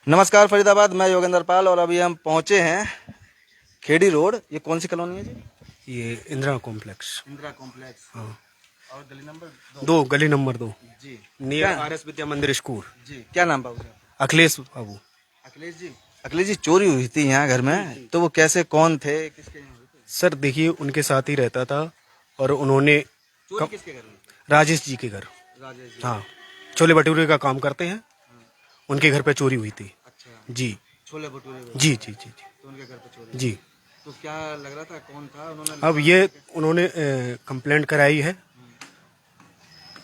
नमस्कार फरीदाबाद, मैं योगेंद्र पाल और अभी हम पहुंचे हैं खेड़ी रोड। ये कौन सी कॉलोनी है जी? ये इंदिरा कॉम्प्लेक्स। इंदिरा कॉम्प्लेक्स। हाँ, और गली नंबर 2, गली नंबर 2, जी। नियर RS विद्या मंदिर स्कूल। जी, क्या नाम बाबू साहब? अखिलेश बाबू। अखिलेश जी। अखिलेश जी, चोरी हुई थी यहाँ घर में, तो वो कैसे, कौन थे, किसके यहाँ हुई थी? सर देखिए, उनके साथ ही रहता था और उन्होंने चोरी किसके घर में? राजेश जी के घर। राजेश जी। हाँ, छोले भटूरे का काम करते हैं, उनके घर पे चोरी हुई थी। अच्छा, जी छोले भटूरे जी जी जी जी तो उनके घर पे चोरी हुई। जी। तो क्या लग रहा था, कौन था? अब ये उन्होंने कंप्लेंट कराई है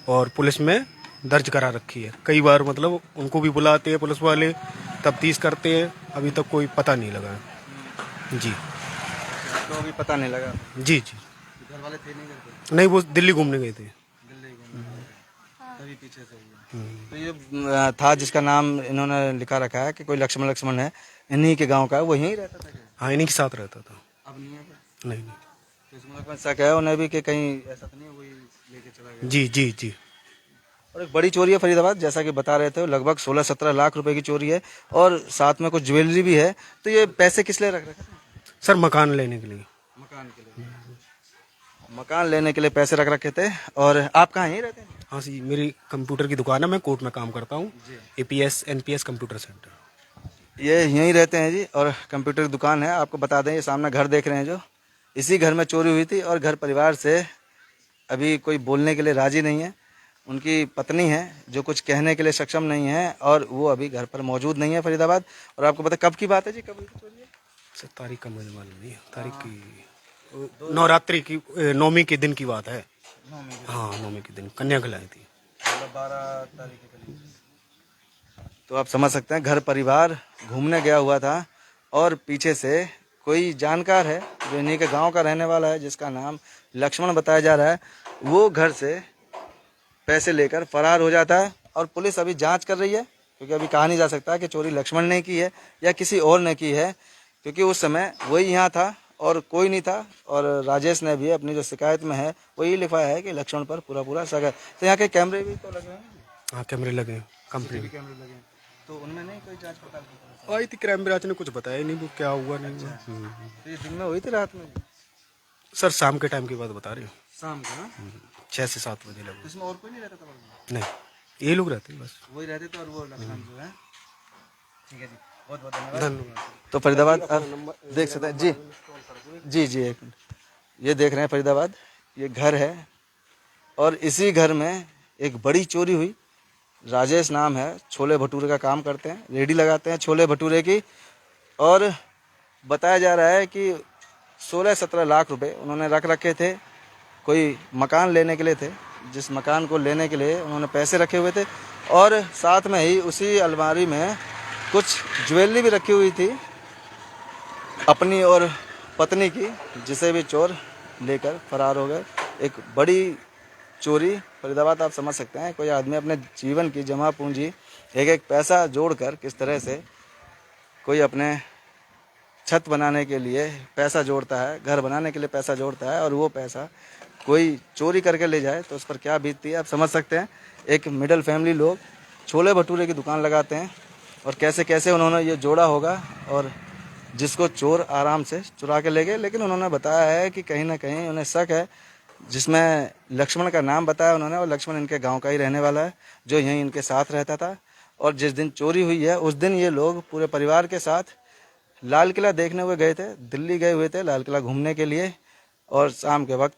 और पुलिस में दर्ज करा रखी है। कई बार मतलब उनको भी बुलाते हैं पुलिस वाले, तफ्तीश करते हैं, अभी तक कोई पता नहीं लगा है। जी तो अभी पता नहीं लगा। जी जी। घर वाले थे नहीं घर पे? नहीं, वो दिल्ली घूमने गए थे। दिल्ली घूमने गए, तभी पीछे से हुआ। तो ये था जिसका नाम इन्होंने लिखा रखा है कि कोई लक्ष्मण है, इन्हीं के गांव का है, वो यहीं रहता था क्या? हाँ, इन्हीं के साथ रहता था। अब नहीं है क्या? नहीं नहीं। तो इसमें लगभग शक है उन्हें भी कि कहीं ऐसा तो नहीं वही लेके चला गया। जी जी जी। और एक बड़ी चोरी है फरीदाबाद, जैसा कि बता रहे थे, लगभग 16-17 लाख रुपए की चोरी है और साथ में कुछ ज्वेलरी भी है। तो ये पैसे किस लिए रख रखे थे? सर मकान लेने के लिए। मकान के लिए। मकान लेने के लिए पैसे रख रखे थे। और आप कहाँ यहीं रहते हैं? हाँ जी, मेरी कंप्यूटर की दुकान है, मैं कोर्ट में काम करता हूँ। APS NPS computer centre. ये यहीं रहते हैं जी, और कंप्यूटर की दुकान है। आपको बता दें, ये सामने घर देख रहे हैं जो, इसी घर में चोरी हुई थी और घर परिवार से अभी कोई बोलने के लिए राजी नहीं है। उनकी पत्नी है जो कुछ कहने के लिए सक्षम नहीं है और वो अभी घर पर मौजूद नहीं है फरीदाबाद। और आपको पता कब की बात है जी, कब हुई थी चोरी? सर तारीख का मुझे मालूम नहीं है। तारीख की नवरात्रि की, नौमी के दिन की बात है। हाँ, नौमी के दिन कन्या खिलाई थी। 12 तारीख के करीब। तो आप समझ सकते हैं, घर परिवार घूमने गया हुआ था और पीछे से कोई जानकार है जो इन्हीं के गांव का रहने वाला है, जिसका नाम लक्ष्मण बताया जा रहा है, वो घर से पैसे लेकर फरार हो जाता है। और पुलिस अभी जांच कर रही है, क्योंकि अभी कहा नहीं जा सकता कि चोरी लक्ष्मण ने की है या किसी और ने की है, क्योंकि उस समय वही यहाँ था और कोई नहीं था। और राजेश ने भी अपनी जो शिकायत में है वही लिखवाया है कि लक्ष्मण पर पूरा पूरा शक है। तो यहाँ के कैमरे भी तो लगे हैं। हाँ, कैमरे लगे हैं, कंपनी में कैमरे लगे हैं, तो उनमें नहीं कोई जांच पड़ताल की? आई थी। क्राइम ब्रांच ने कुछ बताया नहीं, वो क्या हुआ नहीं हुआ। तो ये दिन में हुई थी, रात में? सर शाम के टाइम की बात बता रही हूँ। शाम को ना? 6 से 7 बजे लगभग। इसमें और कोई नहीं रहता था बाबू? नहीं, ये लोग रहते हैं बस। वही रहते थे और वो लक्ष्मण जो है। ठीक है जी, बहुत बहुत धन्यवाद। धन्यवाद। तो फरीदाबाद आप देख सकते हैं जी। जी जी, एक मिनट, ये देख रहे हैं फरीदाबाद, ये घर है और इसी घर में एक बड़ी चोरी हुई। राजेश नाम है, छोले भटूरे का काम करते हैं, रेडी लगाते हैं छोले भटूरे की। और बताया जा रहा है कि 16-17 लाख रुपए उन्होंने रख रखे थे, कोई मकान लेने के लिए थे, जिस मकान को लेने के लिए उन्होंने पैसे रखे हुए थे। और साथ में ही उसी अलमारी में कुछ ज्वेलरी भी रखी हुई थी अपनी और पत्नी की, जिसे भी चोर लेकर फरार हो गए। एक बड़ी चोरी फरीदाबाद, आप समझ सकते हैं, कोई आदमी अपने जीवन की जमा पूंजी एक एक पैसा जोड़कर किस तरह से कोई अपने छत बनाने के लिए पैसा जोड़ता है, घर बनाने के लिए पैसा जोड़ता है, और वो पैसा कोई चोरी करके ले जाए तो उस पर क्या बीतती है आप समझ सकते हैं। एक मिडिल फैमिली लोग छोले भटूरे की दुकान लगाते हैं और कैसे कैसे उन्होंने ये जोड़ा होगा, और जिसको चोर आराम से चुरा के ले गए। लेकिन उन्होंने बताया है कि कहीं ना कहीं उन्हें शक है, जिसमें लक्ष्मण का नाम बताया उन्होंने, और लक्ष्मण इनके गांव का ही रहने वाला है जो यहीं इनके साथ रहता था। और जिस दिन चोरी हुई है उस दिन ये लोग पूरे परिवार के साथ लाल किला देखने हुए गए थे, दिल्ली गए हुए थे लाल किला घूमने के लिए। और शाम के वक्त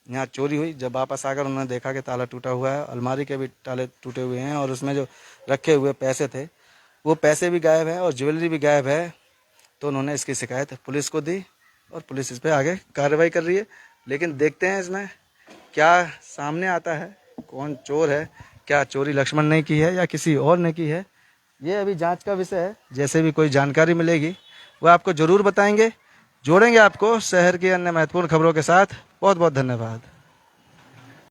यहाँ चोरी हुई। जब वापस आकर उन्होंने देखा कि ताला टूटा हुआ है, अलमारी के भी ताले टूटे हुए हैं, और उसमें जो रखे हुए पैसे थे वो पैसे भी गायब हैं और ज्वेलरी भी गायब है। तो उन्होंने इसकी शिकायत पुलिस को दी और पुलिस इस पर आगे कार्रवाई कर रही है। लेकिन देखते हैं इसमें क्या सामने आता है, कौन चोर है, क्या चोरी लक्ष्मण ने की है या किसी और ने की है, ये अभी जांच का विषय है। जैसे भी कोई जानकारी मिलेगी वो आपको ज़रूर बताएंगे, जोड़ेंगे आपको शहर की अन्य महत्वपूर्ण खबरों के साथ। बहुत बहुत धन्यवाद।